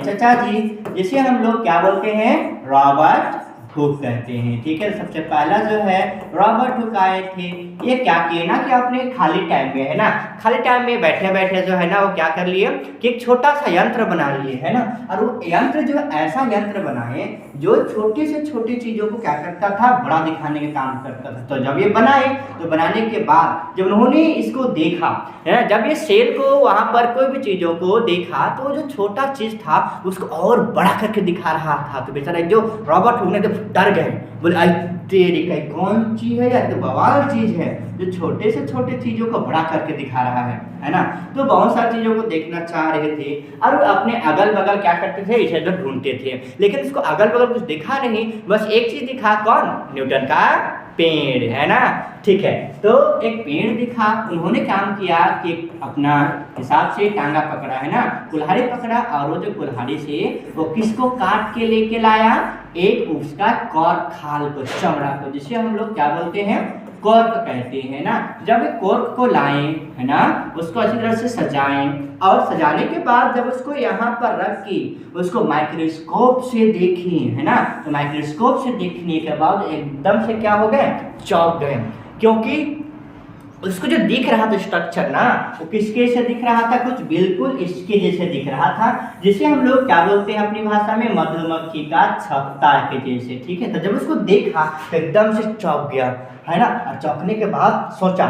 चचा जी, जिसे हम लोग क्या बोलते हैं, रॉबर्ट हुक कहते हैं। ठीक है, सबसे पहला जो है रॉबर्ट हुक आए थे। ये क्या किए ना कि अपने खाली टाइम में है ना, खाली टाइम में बैठे बैठे जो है ना वो क्या कर लिए कि एक छोटा सा यंत्र बना लिए है ना, और वो यंत्र जो ऐसा यंत्र बनाए जो छोटी से छोटी चीजों को क्या करता था, बड़ा दिखाने का काम करता था। तो जब ये बनाए तो बनाने के बाद जब उन्होंने इसको देखा है ना, जब ये सेल को वहां पर कोई भी चीजों को देखा तो जो छोटा चीज था उसको और बड़ा करके दिखा रहा था। तो बेचारा जो रॉबर्ट हुक ने तो डर गए, बोले आई तेरी कहीं कौन चीज है यार, तो बवाल चीज है जो छोटे से छोटे चीजों को बड़ा करके दिखा रहा है ना। तो बहुत सारी चीजों को देखना चाह रहे थे और अपने अगल बगल क्या करते थे, इसे जो ढूंढते थे, लेकिन इसको अगल बगल कुछ दिखा नहीं, बस एक चीज दिखा, कौन, न्यूटन का पेड़ है ना। ठीक है, तो एक पेड़ दिखा, उन्होंने काम किया कि अपना हिसाब से टांगा पकड़ा है ना, कुल्हाड़ी पकड़ा, और वो जो कुल्हाड़ी से वो किसको काट के लेके लाया, एक उसका कॉर्क खाल को, चमड़ा को, जिसे हम लोग क्या बोलते हैं, कॉर्क कहते हैं ना। जब कॉर्क को लाएं है ना, उसको अच्छी तरह से सजाएं, और सजाने के बाद जब उसको यहाँ पर रख के उसको माइक्रोस्कोप से देखें है ना, तो माइक्रोस्कोप से देखने के बाद एकदम से क्या हो गए, चौंक गए, क्योंकि उसको जो दिख रहा था स्ट्रक्चर ना, वो किसके से दिख रहा था, कुछ बिल्कुल इसके जैसे दिख रहा था, जिसे हम लोग क्या बोलते हैं अपनी भाषा में, मधुमक्खी का छत्ता के जैसे। ठीक है, तो जब उसको देखा तो एकदम से चौंक गया है ना, और चौंकने के बाद सोचा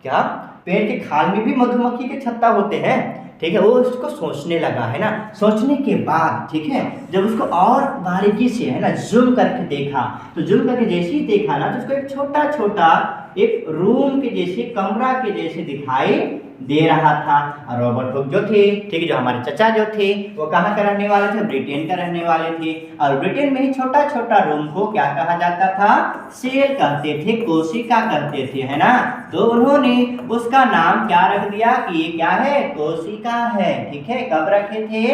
क्या, पेड़ के खाल में भी मधुमक्खी के छत्ता होते हैं। ठीक है, वो उसको सोचने लगा है ना, सोचने के बाद ठीक है, जब उसको और बारीकी से है ना जूम करके देखा, तो जूम करके जैसे ही देखा ना, तो उसको एक छोटा छोटा एक रूम के जैसे, कमरा के जैसे दिखाई दे रहा था। और रॉबर्ट हुक जो थे, ठीक है, जो हमारे चचा जो थे, वो कहाँ का रहने वाले थे, ब्रिटेन का रहने वाले थे, और ब्रिटेन में ही छोटा छोटा रूम को क्या कहा जाता था, सेल कहते थे, कोशिका कहते थे है ना। तो उन्होंने उसका नाम क्या रख दिया कि ये क्या है, कोशिका है। ठीक है, कब रखे थे,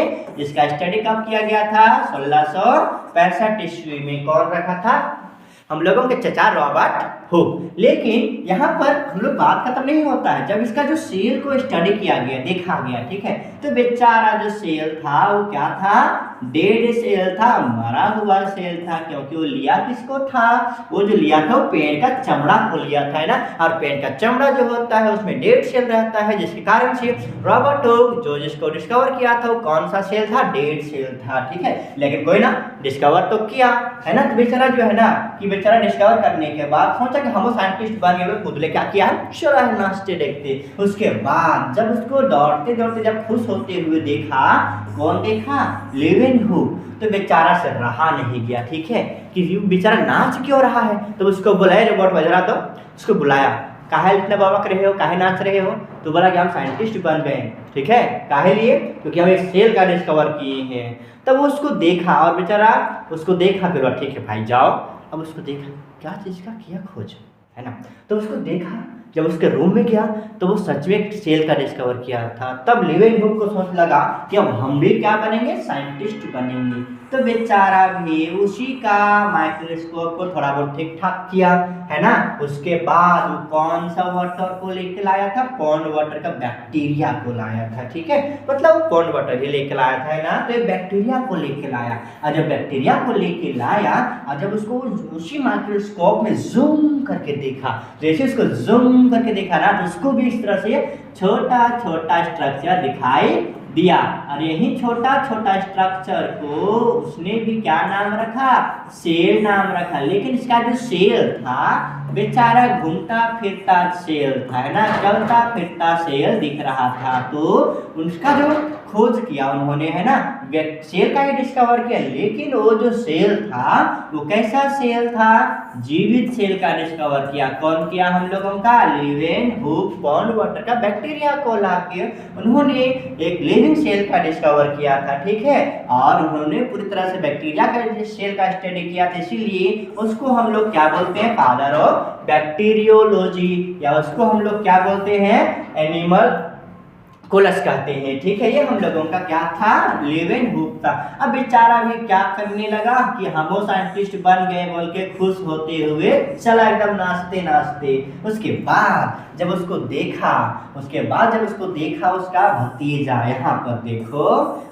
इसका स्टडी कब किया गया था, 1665 ईस्वी में। कौन रखा था, हम लोगों के चचा रॉबर्ट हुक। लेकिन यहाँ पर हम लोग बात खत्म नहीं होता है, जब इसका जो सेल को स्टडी किया गया, देखा गया, ठीक है, तो बेचारा जो सेल था वो क्या था, डेड सेल था, मरा हुआ सेल था, क्योंकि वो लिया किसको था, वो जो लिया था वो पेड़ का चमड़ा को लिया था है ना, और पेड़ का चमड़ा जो होता है उसमें डेड सेल रहता है, जिसके कारण से रॉबर्ट हुक जो जिसको डिस्कवर किया था वो कौन सा सेल था, डेड सेल था। ठीक है, लेकिन कोई ना डिस्कवर तो किया है ना, तो बेचारा जो है ना कि बेचारा डिस्कवर करने के बाद सोचा कि हम साइंटिस्ट बन गए, खुदले क्या किया, चला है नाचते देखते। उसके बाद जब उसको दौड़ते दौड़ते जब खुश होते हुए देखा, कौन देखा, लेवेनहुक, तो बेचारा से रहा नहीं गया। ठीक है, कि बेचारा नाच क्यों रहा है, तो उसको बुलाया रोबोट बजरा, तो उसको बुलाया, काहे इतने बवाक रहे हो, काहे नाच रहे हो, तो बोला कि हम साइंटिस्ट बन गए। ठीक है, काहे लिए, क्योंकि हम एक सेल का डिस्कवर किए हैं। तब वो उसको देखा, और बेचारा उसको देखा, फिर ठीक है भाई जाओ। अब उसको देखा क्या चीज़ का किया खोज है ना, तो उसको देखा, जब उसके रूम में गया तो वो सच में एक सेल का डिस्कवर किया था। तब लेवेनहुक को सोच लगा कि अब हम भी क्या बनेंगे, साइंटिस्ट बनेंगे। तो बेचारा भी उसी का माइक्रोस्कोप को थोड़ा बहुत ठीक ठाक किया है ना। उसके बाद वो कौन सा वाटर को लेके लाया था, पॉन्ड वाटर का बैक्टीरिया को लाया था। ठीक है, मतलब पॉन्ड वाटर ही लेके लाया था ना, तो बैक्टीरिया को लेके लाया, और जब बैक्टीरिया को लेके लाया और जब उसको उसी माइक्रोस्कोप में जूम करके देखा, जैसे उसको जूम करके देखा ना, तो उसको भी इस तरह से छोटा छोटा स्ट्रक्चर दिखाई दिया। और यही छोटा छोटा स्ट्रक्चर को उसने भी क्या नाम रखा, सेल नाम रखा। लेकिन इसका जो सेल था बेचारा घूमता फिरता सेल था है ना, चलता फिरता सेल दिख रहा था। तो उसका जो खोज किया उन्होंने है ना, सेल का ही डिस्कवर किया। लेकिन वो जो सेल था वो कैसा सेल था, जीवित सेल का डिस्कवर किया। कौन किया, हम लोगों का लेवेनहुक पॉन्ड वाटर का बैक्टीरिया को लाके उन्होंने एक लिविंग सेल का डिस्कवर किया था। ठीक है, और उन्होंने पूरी तरह से बैक्टीरिया का सेल का स्टडी किया था, इसीलिए उसको हम लोग क्या बोलते हैं, फादर ऑफ बैक्टीरियोलॉजी, या उसको हम लोग क्या बोलते हैं, एनिमल कोलस कहते हैं। ठीक है, ये हम लोगों का क्या था, लेवेनहुक था। अब बेचारा भी क्या करने लगा कि हम वो साइंटिस्ट बन गए बोल के खुश होते हुए चला एकदम नाचते नाचते। उसके बाद जब उसको देखा उसका भतीजा, यहाँ पर देखो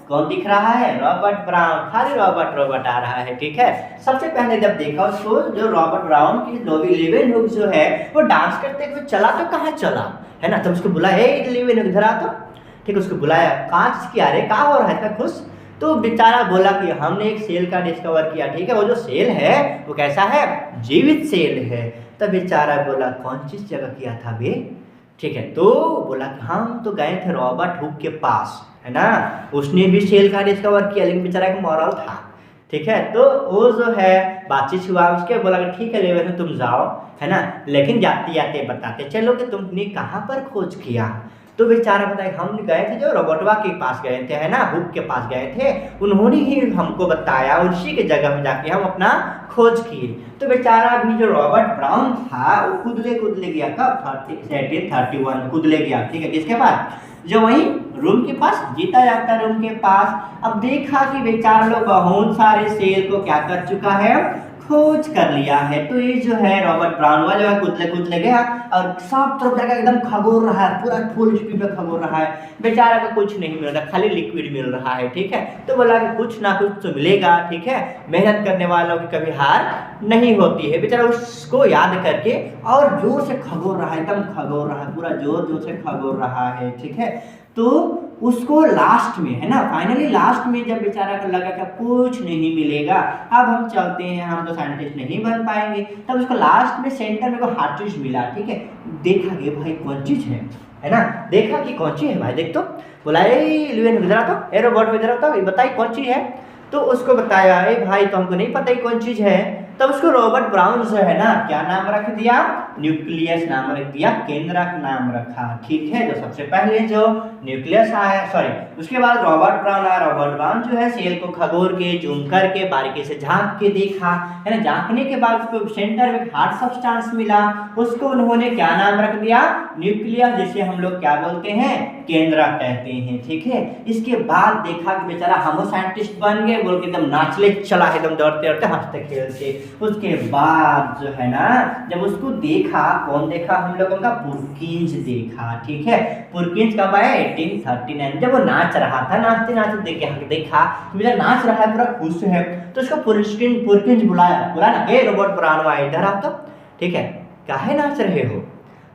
कौन दिख रहा है? रॉबर्ट ब्राउन, खाली रॉबर्ट रॉबर्ट आ रहा है, ठीक है। सबसे पहले जब देखा उसको, जो रॉबर्ट ब्राउन की लेवेनहुक जो है वो डांस करते हुए चला तो कहाँ चला, है ना। तो उसको बुलाया, लेवेनहुक इधर आ, तो ठीक, उसको बुलाया, कांच किया, अरे कहाँ हो रहा है, इतना खुश। तो बेचारा बोला कि हमने एक सेल का डिस्कवर किया, ठीक है। वो जो सेल है वो कैसा है? जीवित सेल है। तब बेचारा बोला कौन चीज जगह किया था बे, ठीक है। तो बोला कि हम तो गए थे रॉबर्ट हुक के पास, है ना, उसने भी सेल का डिस्कवर किया, लेकिन बेचारा एक मॉरल था, ठीक है। तो वो जो है बातचीत हुआ, उसके बोला कि ठीक है लेवेनहुक तुम जाओ, है ना, लेकिन जाते जाते बताते चलो कि तुमने कहाँ पर खोज किया। तो बेचारा बताए हम गए थे जो रॉबर्टवा के पास गए थे, है ना, हुक के पास गए थे, उन्होंने ही हमको बताया, उसी के जगह में जाके हम अपना खोज किए। तो बेचारा भी जो रॉबर्ट ब्राउन था वो कुदले गया, कब? 1831 कुदले गया, ठीक है, किसके पास? जो वही रूम के पास, जीता जागता रूम के पास। अब देखा कि बेचारा लोग बहुत सारे सेल को क्या कर चुका है, खोज कर लिया है। तो ये जो है रॉबर्ट ब्राउन वाला जो है कुदले गया और सब तरफ जाकर एकदम खगोल रहा है, पूरा फुल स्पीड में खगोल रहा है। बेचारा को कुछ नहीं मिल रहा, खाली लिक्विड मिल रहा है, ठीक है। तो बोला कि कुछ ना कुछ तो मिलेगा, ठीक है, मेहनत करने वालों की कभी हार नहीं होती है। बेचारा उसको याद करके और जोर से खगोल रहा है, एकदम खगोल रहा है, पूरा जोर से खगोल रहा है, ठीक है। तो उसको लास्ट में, है ना, फाइनली लास्ट में जब बेचारा को लगा कि कुछ नहीं मिलेगा, अब हम चलते हैं, हम तो साइंटिस्ट नहीं बन पाएंगे, तब उसको लास्ट में सेंटर में को हर चीज मिला, ठीक है। देखा कि भाई कौन चीज है ना, देखा कि कौन चीज है भाई, देख तो बोला लेवेनहुक इधर आ, तो रॉबर्ट इधर आ, बताइए कौन चीज है। तो उसको बताया भाई तो हमको नहीं पता ही कौन चीज है। तब उसको रॉबर्ट ब्राउन जो है ना क्या नाम रख दिया? न्यूक्लियस नाम रख दिया, केंद्रक नाम रखा, ठीक है। जो सबसे पहले जो न्यूक्लियस आया, सॉरी, उसके बाद रॉबर्ट ब्राउन आया। रॉबर्ट ब्राउन जो है सेल को खगोल के जूम करके बारीकी से झांक के देखा, है ना। झांकने के बाद उसको सेंटर में हार्ड सब्सटेंस मिला, उसको उन्होंने क्या नाम रख दिया? न्यूक्लियस, जिसे हम लोग क्या बोलते हैं? केंद्रक कहते हैं, ठीक है। इसके बाद देखा कि बेचारा हम साइंटिस्ट बन गए बोल के एकदम नाचले चला, एकदम दौड़ते दौड़ते हंसते खेलते। उसके बाद जो है ना जब उसको देखा, कौन देखा हम लोगों का? पुरकिंस देखा, ठीक है। पुरकिंस कब आया? 1839, जब वो नाच रहा था, नाचते नाचते देखा मेरा नाच रहा है, पूरा खुश है। तो उसको पुरकिंस बुलाया, बोला ना ए रॉबर्ट ब्राउन इधर आओ तो, ठीक है, काहे नाच रहे हो?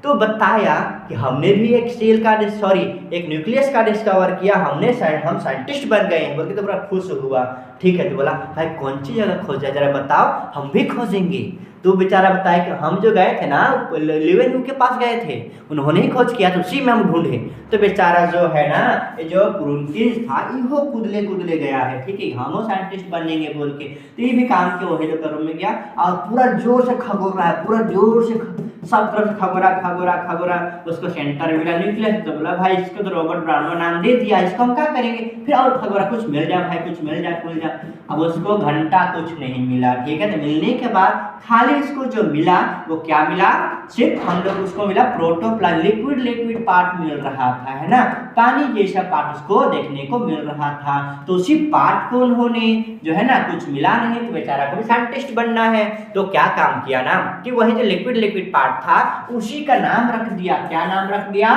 तो बताया कि हमने भी एक सेल का एक न्यूक्लियस का डिस्कवर किया, हम साइंटिस्ट बन गए हैं बोल के तो बड़ा खुश हुआ, ठीक है। तो बोला भाई कौन सी जगह खोजा, जरा बताओ, हम भी खोजेंगे। तो बेचारा बताया कि हम जो गए थे ना लेवेनहुक के पास गए थे, उन्होंने ही खोज किया, तो उसी में हम ढूंढे। तो बेचारा जो है ना ये जो पुरकिंस था इहो कुदले गया है, ठीक है, हम साइंटिस्ट बनेंगे बोल के। तो ये भी काम के वही लोग रूम में गया और पूरा जोर से खगोल रहा है, पूरा जोर से सब तरफ खगोरा, उसको सेंटर मिला न्यूक्लियस। तो बोला भाई इसको तो रॉबर्ट ब्राउन नाम दे दिया, इसको हम क्या करेंगे? फिर और खगोरा, कुछ मिल जाए भाई, कुछ मिल जाए। अब उसको घंटा कुछ नहीं मिला, ठीक है। तो मिलने के बाद खाली इसको जो मिला वो क्या मिला? सिर्फ हम लोग उसको मिला प्रोटोप्लाज्म, लिक्विड पार्ट मिल रहा था, है ना, पानी जैसा पार्ट उसको देखने को मिल रहा था। तो उसी पार्ट को उन्होंने जो है ना कुछ मिला नहीं, तो बेचारा को भी साइंटिस्ट बनना है, तो क्या काम किया ना कि वही जो लिक्विड पार्ट था उसी का नाम रख दिया। क्या नाम रख दिया?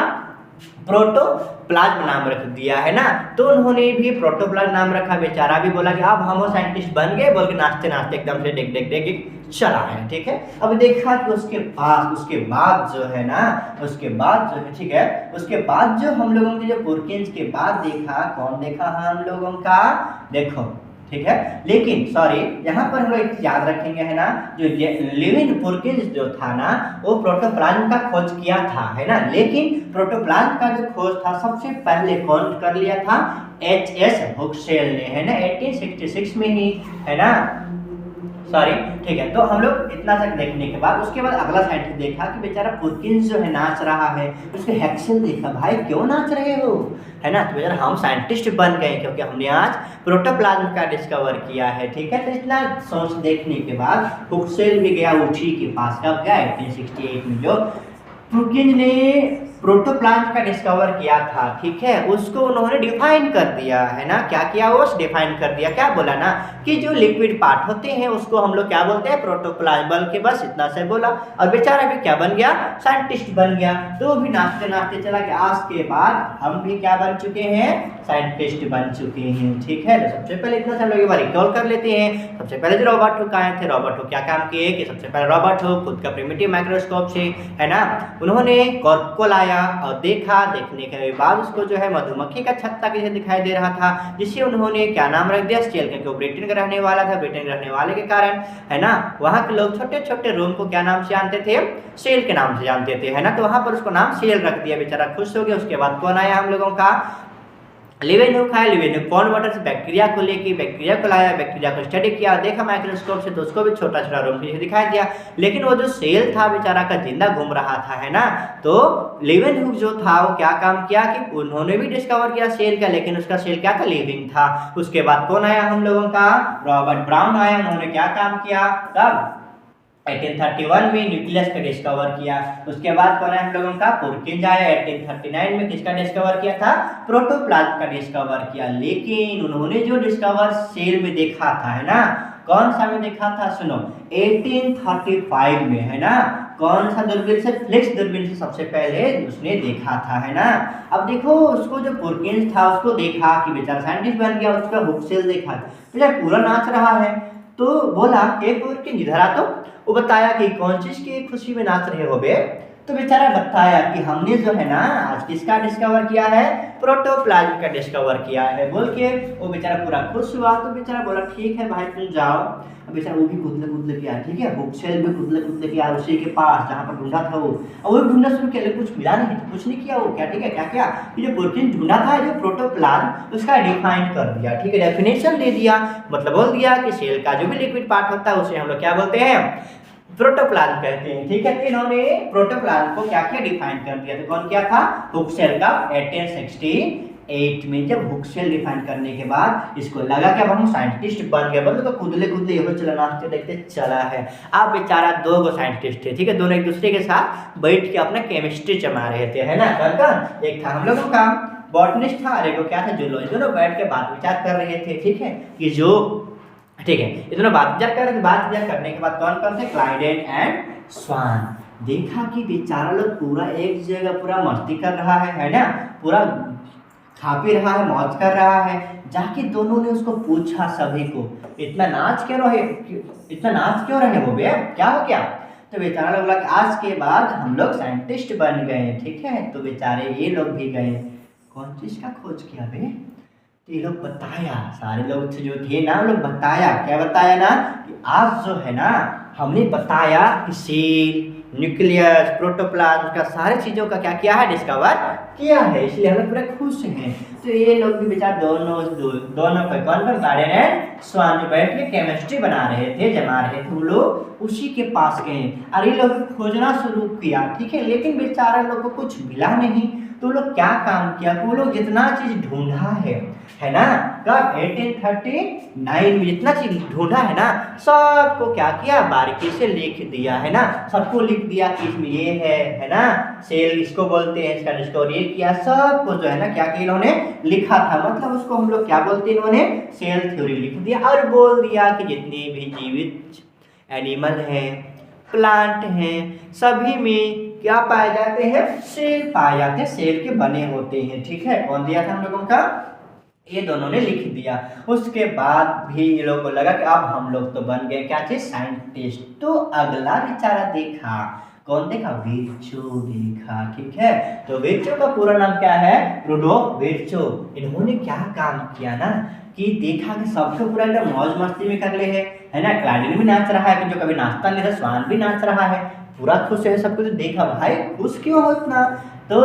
प्रोटोप्लाज्म नाम रख दिया, है ना। तो उन्होंने भी प्रोटोप्लाज्म नाम रखा। बेचारा भी बोला कि अब हम साइंटिस्ट बन गए बोल के नाचते नाचते एकदम से देख चला है, ठीक है। अब देखा कि उसके बाद जो है ना ठीक है, उसके बाद जो हम लोगों के जो पुरकिंस के बाद देखा, कौन देखा हम लोगों का? देखो, ठीक है। लेकिन सॉरी यहाँ पर हम लोग एक याद रखेंगे, है ना, जो लेविन पुरकिंस जो था ना वो प्रोटोप्लाज्म का खोज किया था, है ना। लेकिन प्रोटोप्लाज्म का जो खोज था सबसे पहले कौन कर लिया था? H.S. हुक्सेल ने, है ना, 1866 में ही, है ना, सॉरी, ठीक है। तो हम लोग इतना तक देखने के बाद उसके बाद अगला साइंटिस्ट देखा कि बेचारा पुरकिंस जो है नाच रहा है, उसके हेक्सेल देखा, भाई क्यों नाच रहे हो, है ना। तो बेचारा हम साइंटिस्ट बन गए क्योंकि हमने आज प्रोटोप्लाज्म का डिस्कवर किया है, ठीक है। तो इतना सोच देखने के बाद हुक्सेल भी गया उठी के पास, कब गया? 1868 में। जो पुरकिंस ने प्रोटोप्लाज्म का डिस्कवर किया था, ठीक है, उसको उन्होंने डिफाइन कर दिया है ना। क्या किया, वो डिफाइन कर दिया, क्या बोला ना कि जो लिक्विड पार्ट होते हैं उसको हम लोग क्या बोलते हैं, प्रोटोप्लाज्म। बल्कि बस इतना से बोला और बेचारा भी क्या बन गया, साइंटिस्ट बन गया। तो वो भी नाचते नाचते चला गया। आज के बाद हम भी क्या बन चुके हैं, साइंटिस्ट बन चुके हैं, ठीक है। तो सबसे पहले इतना से हम लोग एक बार रिकॉल कर लेते हैं। सबसे पहले जो रॉबर्ट हुक आए थे, रॉबर्ट हुक क्या काम किए कि सबसे पहले रॉबर्ट हुक खुद का प्रिमिटिव माइक्रोस्कोप से, है ना, उन्होंने कॉर्क को लाया और देखा। देखने के बाद उसको जो है मधुमक्खी का छत्ता कैसे दिखाई दे रहा था, जिसे उन्होंने क्या नाम रख दिया, सेल, क्योंकि वो ब्रिटेन का रहने वाला था। ब्रिटेन रहने वाले के कारण, है ना, वहाँ के लोग छोटे छोटे रूम को क्या नाम से जानते थे, सेल के नाम से जानते थे, है ना। तो वहाँ पर उसको नाम सेल रख दिया, बेचारा खुश हो गया। उसके बाद कौन आया हम लोगों का, लिवेनहुक आया। लिवेनहुक पॉन्ड वाटर से बैक्टीरिया को लेके बैक्टीरिया को लाया, बैक्टीरिया को स्टडी किया, देखा माइक्रोस्कोप से, तो उसको भी छोटा छोटा रूम जैसे दिखाई दिया। लेकिन वो जो सेल था बेचारा का जिंदा घूम रहा था, है ना। तो लिवेनहुक जो था वो क्या काम किया कि उन्होंने भी डिस्कवर किया सेल का, लेकिन उसका सेल क्या था, लिविंग था। उसके बाद कौन आया हम लोगों का, रॉबर्ट ब्राउन आया। उन्होंने क्या काम किया, तब 1831 में न्यूक्लियस का डिस्कवर किया। उसके बाद कौन है हम लोगों का, पुरकिंस आया। 1839 में किसका डिस्कवर किया था, प्रोटोप्लाज्म का डिस्कवर किया। लेकिन उन्होंने जो डिस्कवर सेल में देखा था, है ना, कौन सा में देखा था, सुनो, 1835 में, है ना। कौन सा दूरबीन से, फ्लिक्स दूरबीन से सबसे पहले उसने देखा था, है ना। अब देखो उसको जो पुरकिंस था उसको देखा कि बेचारा साइंटिस्ट बन गया। उसका हुक सेल देखा, बेचारा पूरा नाच रहा है। तो बोला कि पुरकिंस इधर आ। तो वो बताया कि कौन चीज की खुशी में नाच रहे हो बे। तो बेचारा बताया कि हमने जो है ना आज किसका डिस्कवर किया है, प्रोटोप्लाज्म का डिस्कवर किया है बोल के वो बेचारा पूरा खुश हुआ। तो बेचारा बोला ठीक है भाई तुम जाओ। अब बेचारा वो भी कुतले कुतले किया, ठीक है, हुक सेल भी कुतले कुतले किया उसी के पास जहाँ पर ढूंढा था वो। और वो ढूंढना शुरू किया लेकिन कुछ मिला नहीं, कुछ नहीं किया वो, क्या ठीक है, क्या किया, ये जो प्रोटीन ढूंढा था, जो प्रोटोप्लाज्म, उसका डिफाइन कर दिया, ठीक है, डेफिनेशन दे दिया। मतलब बोल दिया कि सेल का जो भी लिक्विड पार्ट होता है उसे हम लोग क्या बोलते हैं, प्रोटोप्लाज्म कहते हैं, ठीक है। इन्होंने प्रोटोप्लाज्म को क्या किया, डिफाइन कर दिया। तो कौन किया था, हुक सेल का 1868 में। जब हुक सेल डिफाइन करने के बाद इसको लगा कि अब हम साइंटिस्ट बन गए, मतलब तो कुदले कुदले ये चला नाचते देखते चला है। अब बेचारा दो गो साइंटिस्ट थे, ठीक है, दोनों एक दूसरे के साथ बैठ के अपना केमिस्ट्री जमा रहे थे, है ना। कौन, एक था हम लोगों का बॉटनिस्ट था और एक क्या था, जूलॉजी। दोनों बैठ के बात विचार कर रहे थे, ठीक है, कि जो, ठीक है, ये दोनों बात विचार कर रहे थे। बात विचार करने के बाद कौन कौन थे, क्लाइडेन एंड स्वान। देखा कि बेचारा लोग पूरा एक जगह पूरा मस्ती कर रहा है ना, पूरा खा पी रहा है, मौज कर रहा है। जाके दोनों ने उसको पूछा सभी को, इतना नाच क्यों रहे, इतना नाच क्यों रहे हो बे, क्या हो गया। तो बेचारा लोग बोला कि आज के बाद हम लोग साइंटिस्ट बन गए, ठीक है। तो बेचारे ये लोग भी गए, कौन चीज का खोज किया बे, तो ये लोग बताया, सारे लोग जो थे ना वो लोग बताया, क्या बताया ना कि आज जो है ना हमने बताया कि सेल, न्यूक्लियस, प्रोटोप्लाज्म का सारी चीज़ों का क्या किया है, डिस्कवर किया है, इसलिए हम लोग पूरे खुश हैं। तो ये लोग भी बेचारे दोनों पे कौन कौन, क्लाइडेन एंड स्वान, जो बैठ के केमिस्ट्री बना रहे थे, जमा रहे थे, वो लोग उसी के पास गए और ये लोग खोजना शुरू किया, ठीक है। लेकिन बेचारा लोग को कुछ मिला नहीं। तो लोग क्या काम किया, वो लोग जितना चीज ढूंढा है ना, कब 1839 में जितना चीज ढूंढा है ना, सबको क्या किया, बारीकी से लिख दिया, है ना। सबको लिख दिया कि इसमें ये है ना, सेल इसको बोलते हैं, इसका डिस्कवर ये किया, सबको जो है ना क्या किया इन्होंने, लिखा था। मतलब उसको हम लोग क्या बोलते हैं, इन्होंने सेल थ्योरी लिख दिया और बोल दिया कि जितने भी जीवित एनिमल हैं, प्लांट हैं, सभी में क्या पाए जाते हैं, सेल पाए जाते हैं, सेल के बने होते हैं, ठीक है। कौन दिया था हम लोगों का, ये दोनों ने लिख दिया। उसके बाद भी ये लोगों को लगा कि अब हम लोग तो बन गए क्या चीज, साइंटिस्ट। तो अगला बेचारा देखा, कौन देखा, विर्चो देखा, ठीक है। तो विर्चो का पूरा नाम क्या है, रुडोल्फ विर्चो। इन्होंने क्या काम किया ना कि देखा कि सबको पूरा एकदम मौज मस्ती में कर ले है ना। क्लाइडेन भी नाच रहा है, कि जो कभी नाचता नहीं था, स्वान भी नाच रहा है, पूरा खुश है। सब कुछ देखा, भाई खुश क्यों हो इतना। तो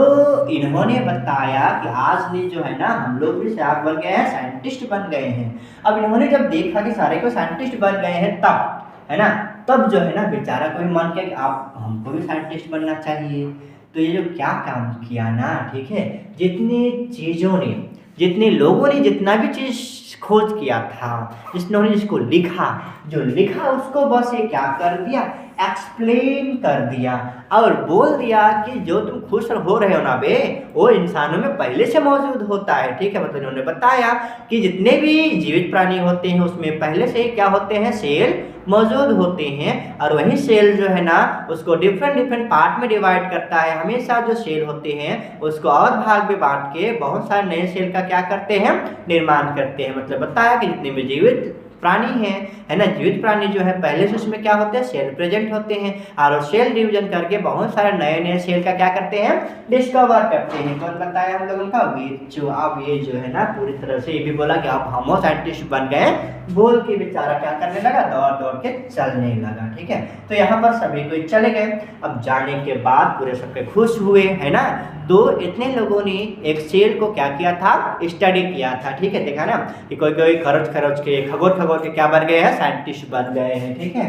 इन्होंने बताया कि आज ने जो है ना हम लोग भी शायद बन गए हैं, साइंटिस्ट बन गए हैं। अब इन्होंने जब देखा कि सारे को साइंटिस्ट बन गए हैं, तब है ना, तब जो है ना बेचारा को भी मन किया कि आप हमको भी साइंटिस्ट बनना चाहिए। तो ये जो क्या काम किया ना, ठीक है, जितनी चीज़ों ने, जितने लोगों ने जितना भी चीज़ खोज किया था, जिन्होंने जिसको लिखा, जो लिखा उसको बस ये क्या कर दिया, एक्सप्लेन कर दिया और बोल दिया कि जो तुम खुश हो रहे हो ना बे, वो इंसानों में पहले से मौजूद होता है। ठीक है, मतलब इन्होंने बताया कि जितने भी जीवित प्राणी होते हैं उसमें पहले से ही क्या होते हैं, सेल मौजूद होते हैं। और वही सेल जो है ना उसको डिफरेंट डिफरेंट पार्ट में डिवाइड करता है। हमेशा जो सेल होते हैं उसको और भाग में बांट के बहुत सारे नए सेल का क्या करते हैं, निर्माण करते हैं। मतलब बताया कि जितने भी जीवित प्राणी हैं, है ना, जीवित प्राणी जो है पहले से उसमें क्या होते हैं, सेल प्रेजेंट होते हैं और सेल डिवीजन करके बहुत सारे नए नए सेल का क्या करते हैं, डिस्कवर करते हैं। कौन बताया हम लोगों का, विर्चू। अब ये जो है ना पूरी तरह से ये भी बोला कि आप होमो साइंटिस्ट बन गए, बोल के बेचारा क्या करने लगा, दौड़ दौड़ के चलने लगा। ठीक है, तो यहाँ पर सभी कोई चले गए। अब जाने के बाद पूरे सबके खुश हुए, है ना। तो इतने लोगों ने एक सेल को क्या किया था, स्टडी किया था। ठीक है, देखा ना कि कोई कोई खरोच खरोच के खगोल के क्या बन गए हैं, साइंटिस्ट बन गए हैं। ठीक है,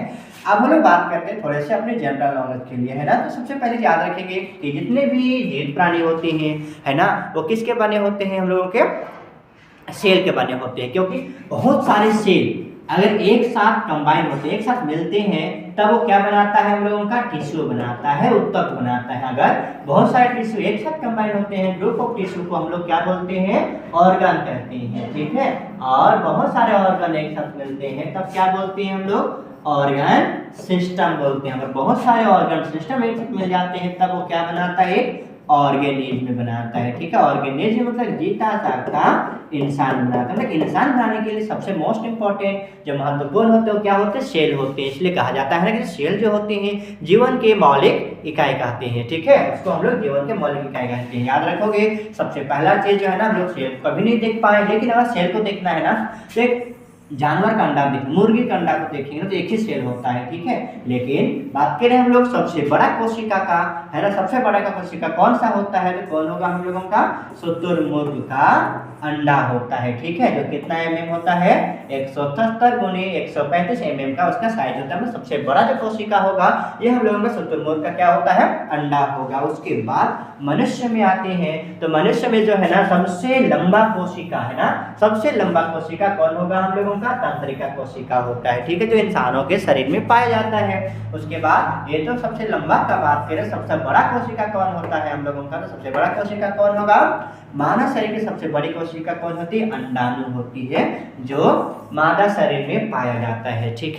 अब हम लोग बात करते हैं थोड़े से अपने जनरल नॉलेज के लिए, है ना। तो सबसे पहले याद रखेंगे कि जितने भी जीवित प्राणी होते हैं, है ना, वो किसके बने होते हैं, हम लोगों के सेल के बने होते हैं। क्योंकि बहुत सारे सेल अगर एक साथ कंबाइन होते हैं, एक साथ मिलते हैं, तब वो क्या बनाता है, हम लोगों का टिश्यू बनाता है, उत्तक बनाता है। अगर बहुत सारे टिश्यू एक साथ कंबाइन होते हैं, ग्रुप ऑफ टिश्यू को हम लोग क्या बोलते हैं, ऑर्गन कहते हैं। ठीक है, और बहुत सारे ऑर्गन एक साथ मिलते हैं तब क्या बोलते हैं हम लोग, ऑर्गन सिस्टम बोलते हैं। अगर बहुत सारे ऑर्गन सिस्टम एक साथ मिल जाते हैं तब वो क्या बनाता है, एक ऑर्गेनिज्म बनाता है। ठीक है, ऑर्गेनिज्म मतलब जीता जागता इंसान बनाता है। मतलब इंसान बनाने के लिए सबसे मोस्ट इंपॉर्टेंट जो महत्वपूर्ण होते हैं क्या होते हैं, सेल होते हैं। इसलिए कहा जाता है ना कि सेल जो होते हैं जीवन के मौलिक इकाई कहते हैं। ठीक है, उसको हम लोग जीवन के मौलिक इकाई कहते हैं। याद रखोगे, सबसे पहला चीज जो है ना, हम लोग सेल कभी नहीं देख पाए, लेकिन अगर सेल को देखना है ना तो एक जानवर का अंडा देखें, मुर्गी का अंडा को देखेंगे तो एक ही सेल होता है। ठीक है, लेकिन बात करें हम लोग सबसे बड़ा कोशिका का, है ना, सबसे बड़ा का कोशिका कौन सा होता है, तो कौन होगा हम लोगों का, शुतुरमुर्ग का अंडा होता है। ठीक है, जो कितना mm होता है, 177 गुने 135 mm का उसका साइज होता है। सबसे बड़ा जो कोशिका होगा ये हम लोगों का शुतुरमुर्ग का क्या होता है, अंडा होगा। उसके बाद मनुष्य में आते हैं, तो मनुष्य में जो है ना सबसे लंबा कोशिका, है ना, सबसे लंबा कोशिका कौन होगा, हम लोगों का तंत्रिका कोशिका होता है। ठीक है, जो इंसानों के शरीर में पाया जाता है। उसके बाद ये तो सबसे लंबा का बात करें, सबसे बड़ा कोशिका कौन होता है हम लोगों का, तो सबसे बड़ा कोशिका कौन होगा, मानव शरीर की सबसे बड़ी कोशिका कौन होती है, अंडाणु होती है, जो मादा शरीर में पाया जाता है। ठीक है।